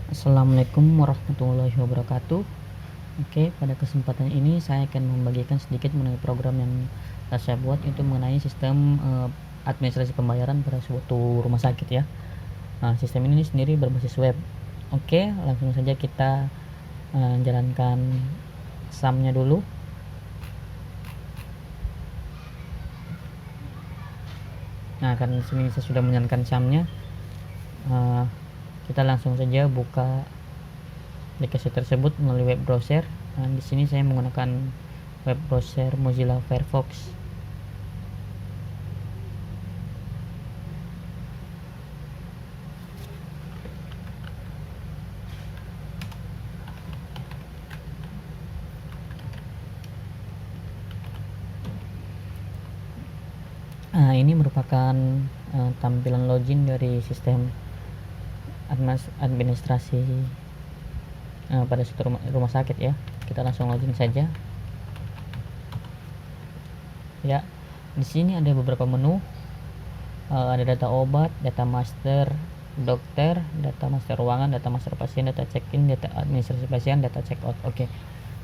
Assalamualaikum warahmatullahi wabarakatuh. Oke, pada kesempatan ini saya akan membagikan sedikit mengenai program yang saya buat itu mengenai sistem administrasi pembayaran pada suatu rumah sakit ya. Nah, sistem ini sendiri berbasis web. Oke, langsung saja kita jalankan SAM-nya dulu. Nah, karena di sini saya sudah menjalankan SAM-nya, kita langsung saja buka aplikasi tersebut melalui web browser. Nah, di sini saya menggunakan web browser Mozilla Firefox. Nah, ini merupakan tampilan login dari sistem administrasi pada suatu rumah sakit ya. Kita langsung login saja. Ya, di sini ada beberapa menu. Ada data obat, data master dokter, data master ruangan, data master pasien, data check-in, data administrasi pasien, data check-out. Oke,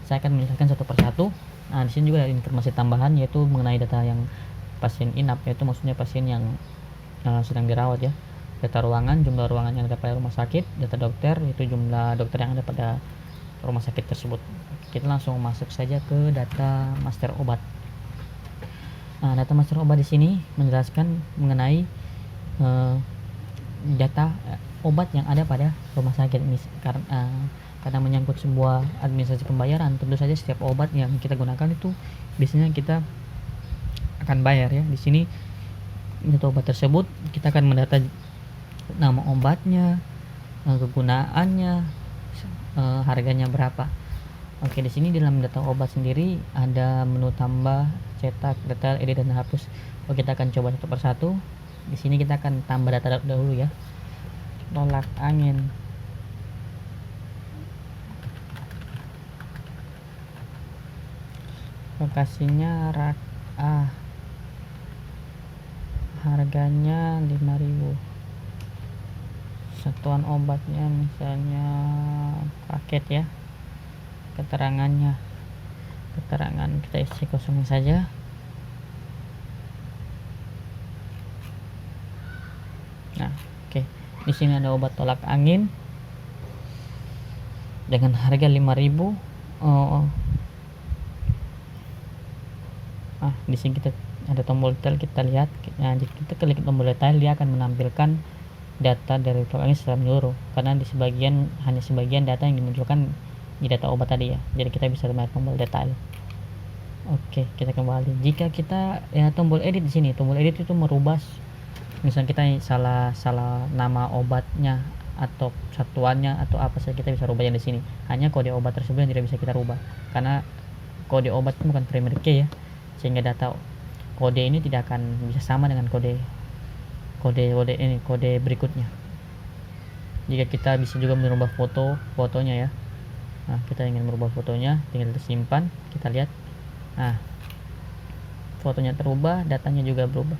saya akan menjelaskan satu persatu. Nah, di sini juga ada informasi tambahan yaitu mengenai data yang pasien inap, yaitu maksudnya pasien yang sedang dirawat ya. Data ruangan, jumlah ruangan yang ada pada rumah sakit. Data dokter, yaitu jumlah dokter yang ada pada rumah sakit tersebut. Kita langsung masuk saja ke data master obat. Nah, data master obat di sini menjelaskan mengenai data obat yang ada pada rumah sakit ini karena menyangkut sebuah administrasi pembayaran. Tentu saja setiap obat yang kita gunakan itu biasanya kita akan bayar ya. Di sini data obat tersebut kita akan mendata nama obatnya, kegunaannya, harganya berapa. Oke, di sini dalam data obat sendiri ada menu tambah, cetak, detail, edit, dan hapus. Oke, kita akan coba satu persatu. Di sini kita akan tambah data dahulu ya. Tolak angin. Lokasinya rak A. Harganya 5.000. Satuan obatnya misalnya paket ya. Keterangan kita isi kosong saja. Nah, oke. Di sini ada obat tolak angin dengan harga 5.000. Di sini kita ada tombol detail, kita lihat. Nah, jika kita klik tombol detail, dia akan menampilkan data dari tolak angin secara menyeluruh, karena hanya sebagian data yang dimunculkan di data obat tadi ya. Jadi kita bisa melihat tombol detail. Oke, kita kembali. Jika kita tombol edit di sini, tombol edit itu merubah, misalnya kita salah nama obatnya atau satuannya atau apa saja, kita bisa rubah yang di sini. Hanya kode obat tersebut yang tidak bisa kita rubah, karena kode obat itu bukan primary key ya, sehingga data kode ini tidak akan bisa sama dengan kode berikutnya. Jika kita bisa juga merubah fotonya ya. Nah, kita ingin merubah fotonya, tinggal kita simpan, kita lihat. Nah, fotonya terubah, datanya juga berubah.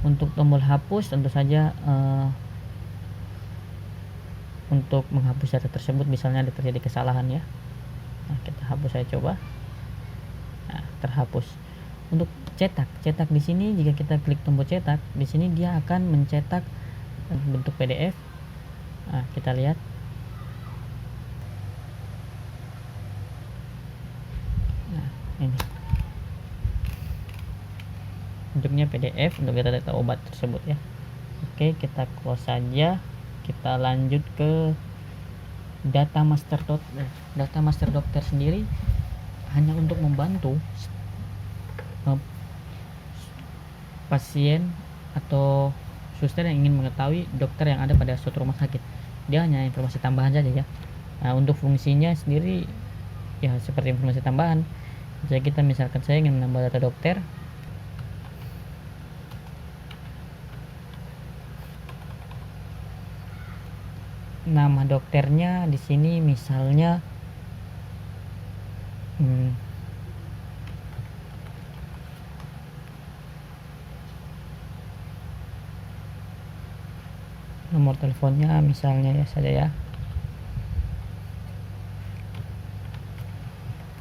Untuk tombol hapus, tentu saja untuk menghapus data tersebut, misalnya ada terjadi kesalahan ya. Nah, kita hapus, saya coba. Nah, terhapus. Untuk cetak di sini, jika kita klik tombol cetak, di sini dia akan mencetak bentuk PDF. Nah, kita lihat. Nah, ini bentuknya PDF untuk data obat tersebut ya. Oke, kita close saja. Kita lanjut ke data master dokter sendiri hanya untuk membantu pasien atau suster yang ingin mengetahui dokter yang ada pada suatu rumah sakit. Dia hanya informasi tambahan saja ya. Nah, untuk fungsinya sendiri ya seperti informasi tambahan. Jadi kita misalkan saya ingin menambah data dokter, nama dokternya di sini misalnya nomor teleponnya misalnya ya saja ya.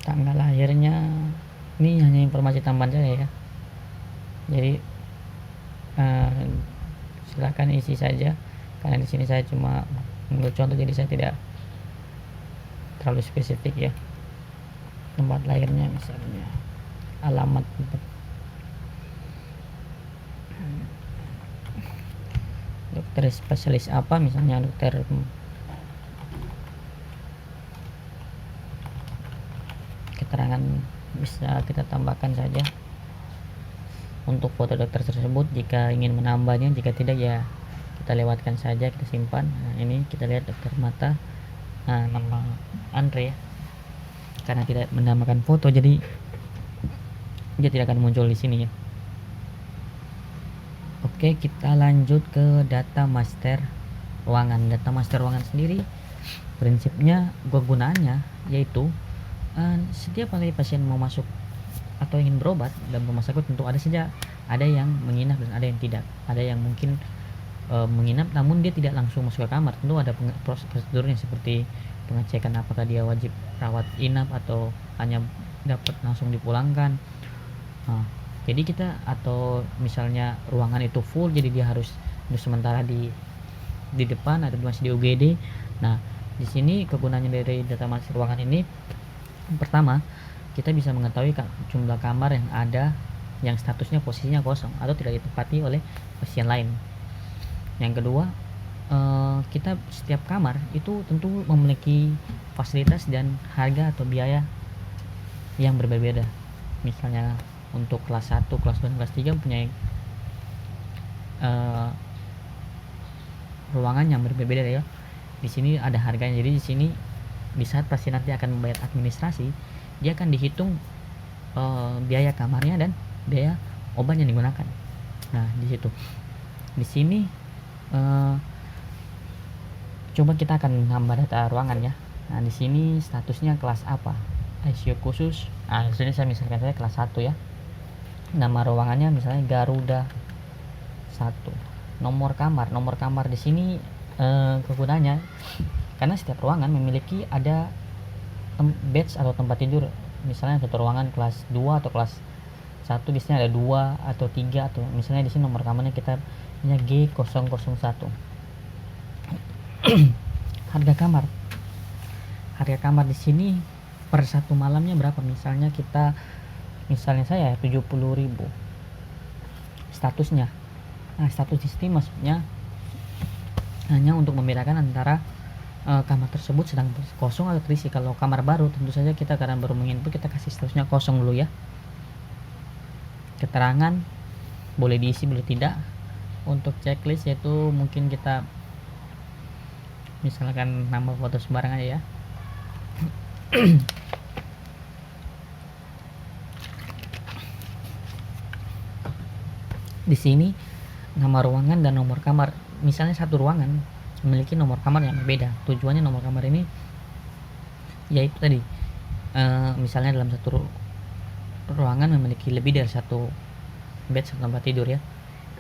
tanggal lahirnya ini hanya informasi tambahan saja ya, jadi silakan isi saja karena di sini saya cuma mengambil contoh, jadi saya tidak terlalu spesifik ya. Tempat lahirnya misalnya, alamat tempat, dokter spesialis apa misalnya, dokter keterangan bisa kita tambahkan saja untuk foto dokter tersebut jika ingin menambahnya, jika tidak ya kita lewatkan saja, kita simpan. Nah, ini kita lihat dokter mata, nama Andre ya, karena tidak menambahkan foto jadi dia tidak akan muncul di sini ya. Oke, kita lanjut ke data master ruangan. Data master ruangan sendiri prinsipnya kegunaannya yaitu setiap kali pasien mau masuk atau ingin berobat dalam rumah sakit, tentu ada saja, ada yang menginap dan ada yang tidak. Ada yang mungkin menginap namun dia tidak langsung masuk ke kamar, tentu ada prosedurnya seperti pengecekan apakah dia wajib rawat inap atau hanya dapat langsung dipulangkan. Jadi kita, atau misalnya ruangan itu full jadi dia harus sementara di depan atau masih di UGD. Nah, di sini kegunaannya dari data master ruangan ini, pertama kita bisa mengetahui jumlah kamar yang ada yang statusnya posisinya kosong atau tidak ditempati oleh pasien lain. Yang kedua, kita setiap kamar itu tentu memiliki fasilitas dan harga atau biaya yang berbeda-beda. Misalnya untuk kelas 1, kelas 2, kelas 3 mempunyai ruangan yang berbeda ya. Di sini ada harganya. Jadi di sini di saat pasien nanti akan membayar administrasi, dia akan dihitung biaya kamarnya dan biaya obat yang digunakan. Nah, di situ. Di sini coba kita akan nambah data ruangan ya. Nah, di sini statusnya kelas apa? ICU khusus. Nah, di sini saya misalkan saya kelas 1 ya. Nama ruangannya misalnya Garuda 1. Nomor kamar di sini kegunaannya karena setiap ruangan memiliki ada beds atau tempat tidur. Misalnya satu ruangan kelas 2 atau kelas 1 di sini ada 2 atau 3, atau misalnya di sini nomor kamarnya kita punya G001. Harga kamar di sini per satu malamnya berapa? Misalnya saya 70.000 statusnya. Nah, status di sini maksudnya hanya untuk membedakan antara kamar tersebut sedang kosong atau terisi. Kalau kamar baru tentu saja kita karena baru menginput, kita kasih statusnya kosong dulu ya. Keterangan boleh diisi boleh tidak. Untuk checklist yaitu mungkin kita misalkan nama foto sembarangan aja ya. Di sini nama ruangan dan nomor kamar. Misalnya satu ruangan memiliki nomor kamar yang berbeda. Tujuannya nomor kamar ini yaitu tadi misalnya dalam satu ruangan memiliki lebih dari satu bed, satu tempat tidur ya.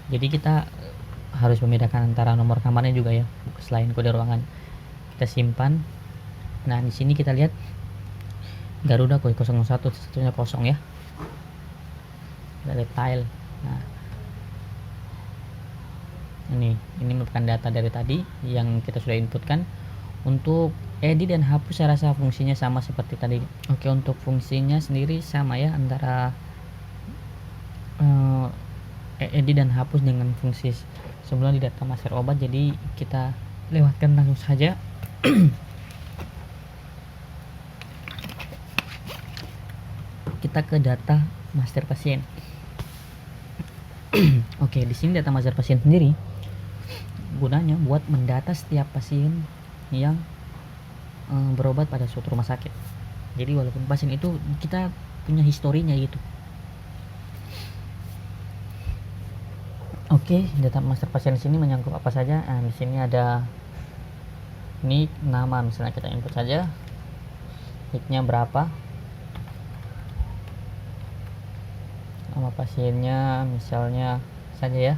Jadi kita harus membedakan antara nomor kamarnya juga ya, selain kode ruangan. Kita simpan. Nah, di sini kita lihat Garuda kode 01 satunya kosong ya. Kita lihat file. Nah, ini merupakan data dari tadi yang kita sudah inputkan. Untuk edit dan hapus saya rasa fungsinya sama seperti tadi. Oke, untuk fungsinya sendiri sama ya antara edit dan hapus dengan fungsi sebelum di data master obat, jadi kita lewatkan langsung saja. Kita ke data master pasien. Oke, di sini data master pasien sendiri gunanya buat mendata setiap pasien yang berobat pada suatu rumah sakit. Jadi walaupun pasien itu kita punya historinya gitu. Oke, data master pasien di sini menyangkut apa saja? Nah, di sini ada nick, nama, misalnya kita input saja. Nicknya berapa? Nama pasiennya misalnya saja ya.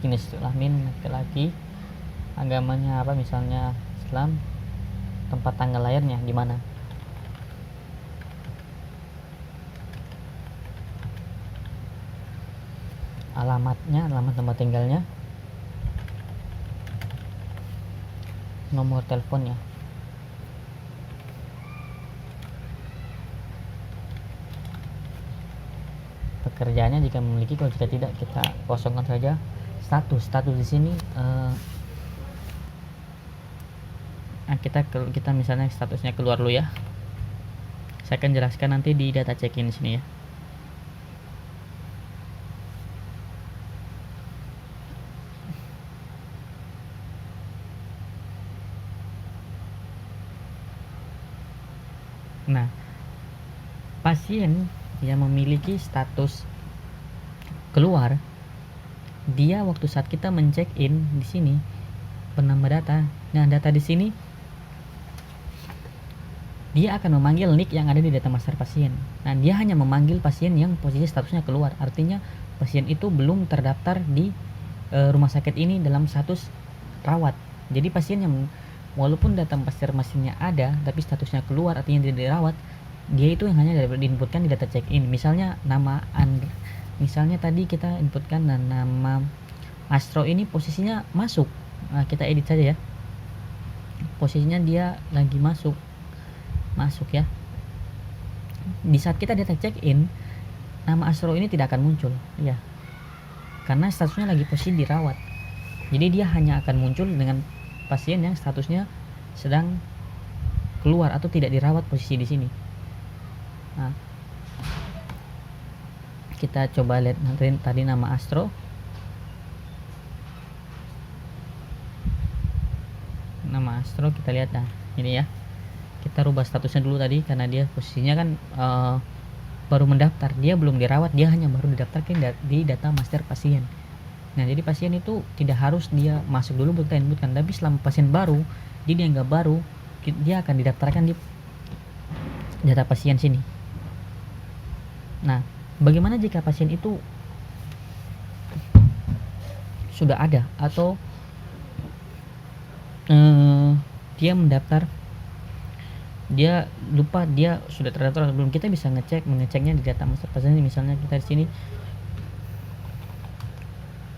Jenis kelamin laki-laki. Agamanya apa? Misalnya Islam. tempat tanggal lahirnya di mana. Alamatnya, alamat tempat tinggalnya, nomor teleponnya. Pekerjaannya jika memiliki, kalau jika tidak kita kosongkan saja. Status di sini kita misalnya statusnya keluar dulu ya. Saya akan jelaskan nanti di data check-in sini ya. Nah, pasien yang memiliki status keluar, dia waktu saat kita men-check-in di sini penambah data. Nah, data di sini dia akan memanggil nick yang ada di data master pasien. Nah, dia hanya memanggil pasien yang posisi statusnya keluar. Artinya pasien itu belum terdaftar di rumah sakit ini dalam status rawat. Jadi pasien yang walaupun data master pasiennya ada tapi statusnya keluar, artinya tidak dirawat, dia itu yang hanya diinputkan di data check-in. Misalnya misalnya tadi kita inputkan nama Astro ini posisinya masuk. Nah, kita edit saja ya. Posisinya dia lagi masuk ya. Di saat kita data check-in, nama Astro ini tidak akan muncul ya. Karena statusnya lagi posisi dirawat. Jadi dia hanya akan muncul dengan pasien yang statusnya sedang keluar atau tidak dirawat posisi di sini. Nah, kita coba lihat nanti tadi nama Astro. Nama Astro kita lihat, nah ini ya. Kita rubah statusnya dulu tadi karena dia posisinya kan baru mendaftar, dia belum dirawat, dia hanya baru didaftarkan di data master pasien. Nah, jadi pasien itu tidak harus dia masuk dulu untuk kita inputkan, tapi selama pasien baru, dia dianggap baru, dia akan didaftarkan di data pasien sini. Nah, bagaimana jika pasien itu sudah ada atau dia mendaftar, dia lupa dia sudah terdaftar atau belum? Kita bisa mengeceknya di data master pasien. Misalnya kita di sini,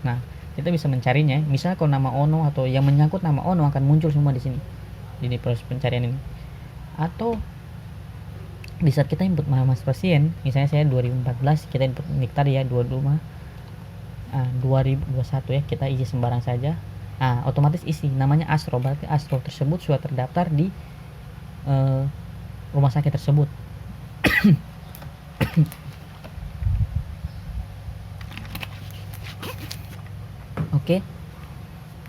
nah kita bisa mencarinya. Misalnya kalau nama Ono atau yang menyangkut nama Ono akan muncul semua di sini di proses pencarian ini. Atau di saat kita input nama master pasien, misalnya saya 2014, kita input Niktar ya 2021 ya, kita isi sembarang saja. Otomatis isi namanya Astro, berarti Astro tersebut sudah terdaftar di rumah sakit tersebut. Oke.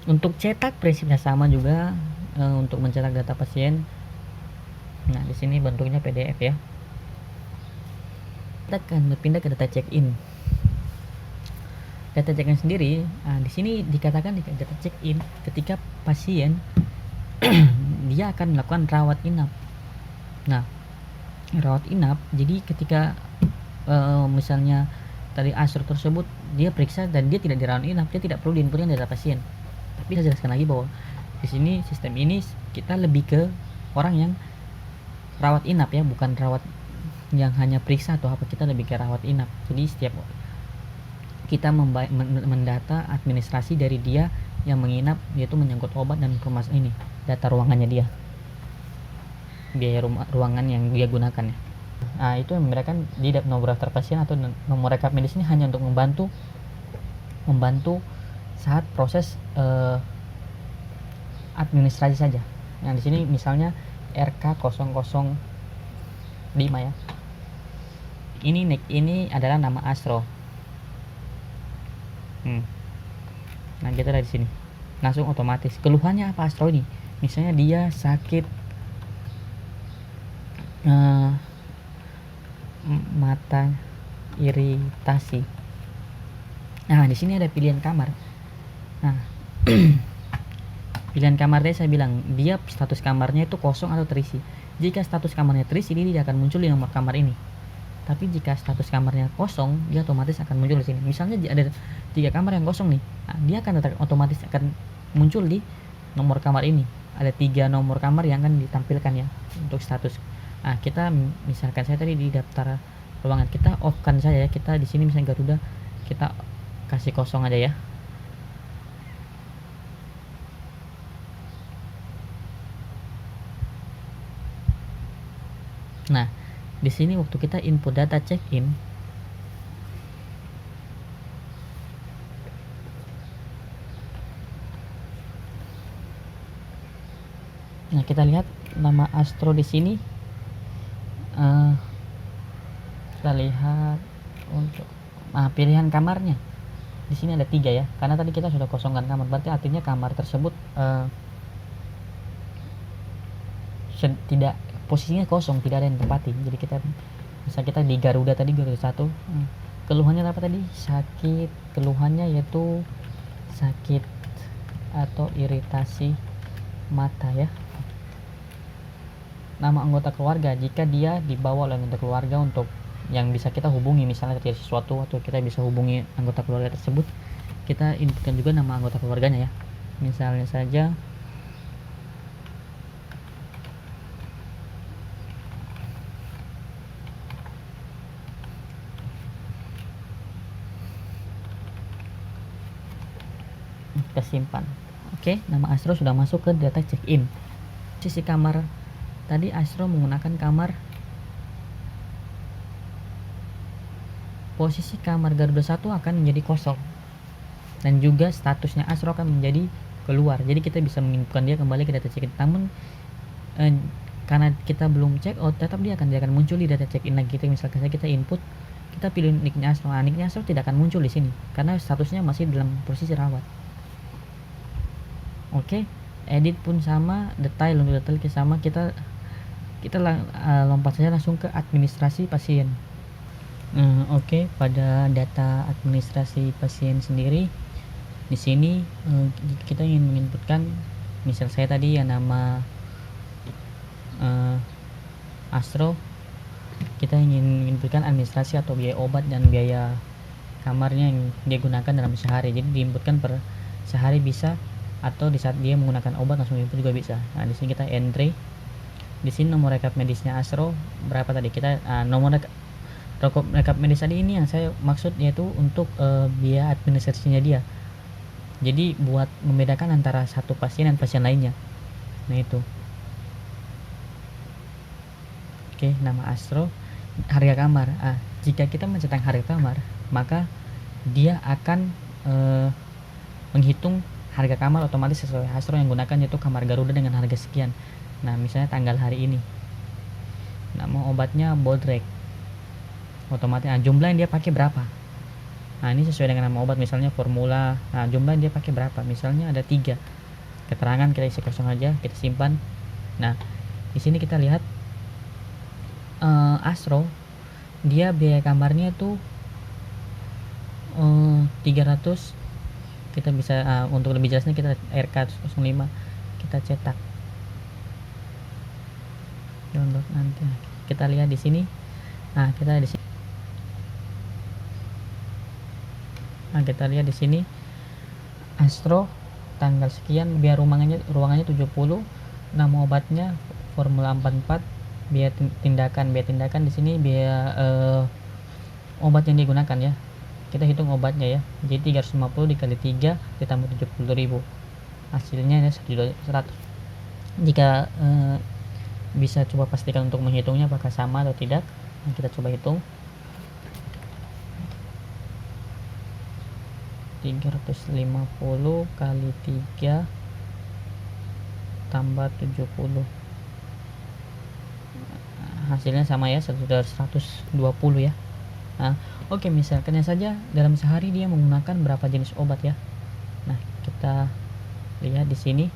Untuk cetak prinsipnya sama juga, untuk mencetak data pasien. Nah, di sini bentuknya PDF ya. Kita akan berpindah ke data check-in. Data check-in sendiri, di sini dikatakan di data check-in ketika pasien dia akan melakukan rawat inap. Nah, rawat inap, jadi ketika misalnya tadi Astro tersebut dia periksa dan dia tidak dirawat inap, dia tidak perlu diinputkan data pasien. Tapi saya jelaskan lagi bahwa di sini sistem ini kita lebih ke orang yang rawat inap ya, bukan rawat yang hanya periksa atau apa, kita lebih ke rawat inap. Jadi setiap kita mendata administrasi dari dia yang menginap, yaitu menyangkut obat dan permasalahan ini, data ruangannya dia, biaya ruangan yang dia gunakan ya. Nah, itu yang memberikan di nomor daftar pasien atau nomor rekap medis ini hanya untuk membantu saat proses administrasi saja. Nah, di sini misalnya RK005 ya. Ini adalah nama Astro. Nah, kita ada di sini. Langsung otomatis. Keluhannya apa Astro ini? Misalnya dia sakit mata iritasi. Nah, di sini ada pilihan kamar. Nah, pilihan kamarnya saya bilang dia status kamarnya itu kosong atau terisi. Jika status kamarnya terisi, dia akan muncul di nomor kamar ini. Tapi jika status kamarnya kosong, dia otomatis akan muncul di sini. Misalnya ada 3 kamar yang kosong nih, nah, dia akan otomatis akan muncul di nomor kamar ini. ada 3 nomor kamar yang akan ditampilkan ya untuk status. Nah, kita misalkan saya tadi di daftar ruangan, kita off kan saja ya. Kita di sini misalnya Garuda, kita kasih kosong aja ya. Nah, di sini waktu kita input data check-in, nah kita lihat nama Astro di sini. Kita lihat untuk pilihan kamarnya. Di sini ada 3 ya, karena tadi kita sudah kosongkan kamar, berarti artinya kamar tersebut tidak, posisinya kosong, tidak ada yang tempati. Jadi kita misal kita di Garuda tadi, Garuda 1, keluhannya apa tadi? Keluhannya yaitu sakit atau iritasi mata ya. Nama anggota keluarga, jika dia dibawa oleh anggota keluarga untuk yang bisa kita hubungi, misalnya terjadi sesuatu atau kita bisa hubungi anggota keluarga tersebut, kita inputkan juga nama anggota keluarganya ya. Misalnya saja kita simpan. Oke, nama Astro sudah masuk ke data check-in. Sisi kamar tadi Astro menggunakan kamar, posisi kamar Garuda 1 akan menjadi kosong, dan juga statusnya Astro akan menjadi keluar. Jadi kita bisa menginputkan dia kembali ke data check-in. Namun karena kita belum check out, tetap dia akan muncul di data check-in lagi. Kita misalkan saja kita input, kita pilih nicknya Astro, nicknya Astro tidak akan muncul di sini karena statusnya masih dalam posisi rawat. Oke, edit pun sama, detail untuk detail sama. Kita lompat saja langsung ke administrasi pasien. Oke, pada data administrasi pasien sendiri di sini kita ingin menginputkan, misal saya tadi ya nama Astro, kita ingin menginputkan administrasi atau biaya obat dan biaya kamarnya yang dia gunakan dalam sehari. Jadi diinputkan per sehari bisa, atau di saat dia menggunakan obat langsung input juga bisa. Nah, di sini kita entry. Di sini nomor rekap medisnya Astro berapa tadi? Kita nomor rekap medis tadi ini yang saya maksud, yaitu untuk biaya administrasinya dia. Jadi buat membedakan antara satu pasien dan pasien lainnya. Nah itu. Oke, nama Astro, harga kamar. Jika kita mencetang harga kamar, maka dia akan menghitung harga kamar otomatis sesuai Astro yang gunakan, yaitu kamar Garuda dengan harga sekian. Nah, misalnya tanggal hari ini, nama obatnya Bodrek, otomatis jumlah yang dia pakai berapa. Nah, ini sesuai dengan nama obat, misalnya formula. Nah, jumlah yang dia pakai berapa, misalnya ada 3. Keterangan kita isi kosong aja, kita simpan. Nah, di sini kita lihat Astro, dia biaya kamarnya tuh 300. Kita bisa untuk lebih jelasnya kita RK05 kita cetak, download nanti. Kita lihat di sini. Kita di sini. Kita lihat di sini Astro tanggal sekian, biaya ruangannya 70, nama obatnya formula 44, biaya tindakan di sini biaya obat yang digunakan ya. Kita hitung obatnya ya. Jadi 350 dikali 3 ditambah 70.000. Hasilnya ya 100. Jika bisa coba pastikan untuk menghitungnya apakah sama atau tidak. Kita coba hitung. 350 kali 3 tambah 70. Hasilnya sama ya, 120 ya. Oke, misalkan saja dalam sehari dia menggunakan berapa jenis obat ya. Nah, kita lihat di sini.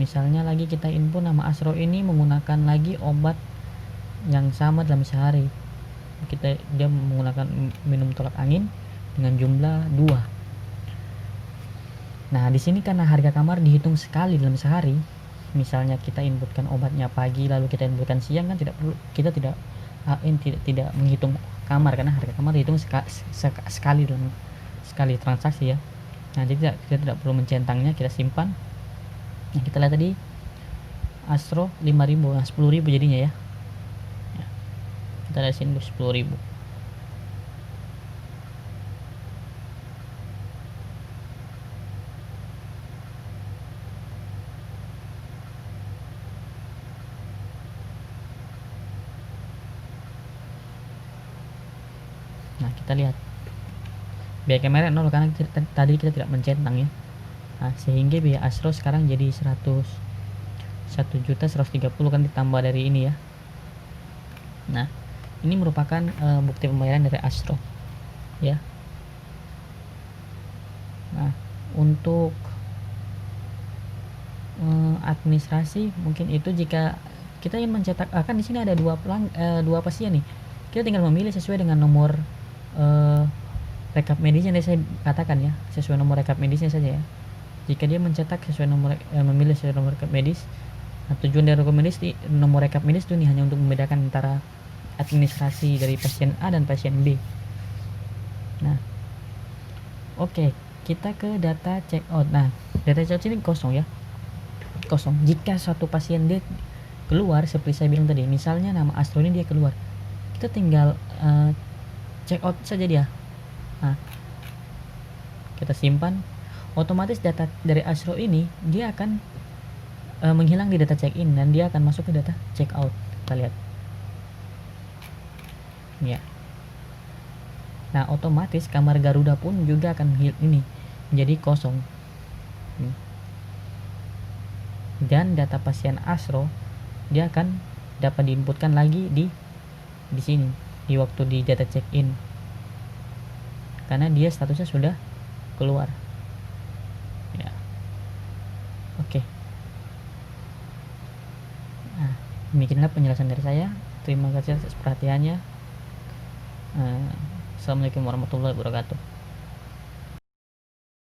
Misalnya lagi kita input nama Astro ini menggunakan lagi obat yang sama dalam sehari. Dia menggunakan minum tolak angin dengan jumlah 2. Nah, di sini karena harga kamar dihitung sekali dalam sehari. Misalnya kita inputkan obatnya pagi lalu kita inputkan siang, kan kita tidak menghitung kamar karena harga kamar dihitung sekali dalam sekali transaksi ya. Nah, jadi kita tidak perlu mencentangnya, kita simpan. Nah, kita lihat tadi Astro 5.000, nah 10.000 jadinya ya. Kita dari sini 10.000. Nah, kita lihat biaya kamera 0 karena tadi kita tidak mencentang ya. Nah, sehingga biaya Astro sekarang jadi 1.130.000 kan ditambah dari ini ya. Nah, ini merupakan bukti pembayaran dari Astro ya. Nah, untuk administrasi mungkin itu jika kita ingin mencetak kan di sini ada dua pasien nih. Kita tinggal memilih sesuai dengan nomor rekap medisnya yang saya katakan ya, sesuai nomor rekap medisnya saja ya. Jika dia mencetak sesuai memilih sesuai nomor rekap medis, nah, tujuan dari nomor rekap medis itu nih hanya untuk membedakan antara administrasi dari pasien A dan pasien B. Nah, oke, kita ke data check out. Nah, data check out ini kosong ya, kosong. Jika suatu pasien D keluar seperti saya bilang tadi, misalnya nama Astro ini dia keluar, kita tinggal check out saja dia. Nah, kita simpan, otomatis data dari Astro ini dia akan menghilang di data check in dan dia akan masuk ke data check out. Kita lihat ya. Nah, otomatis kamar Garuda pun juga akan ini menjadi kosong. Dan data pasien Astro dia akan dapat diinputkan lagi di sini di waktu di data check in, karena dia statusnya sudah keluar ya. Oke. Nah, demikianlah penjelasan dari saya. Terima kasih atas perhatiannya. Assalamualaikum warahmatullahi wabarakatuh.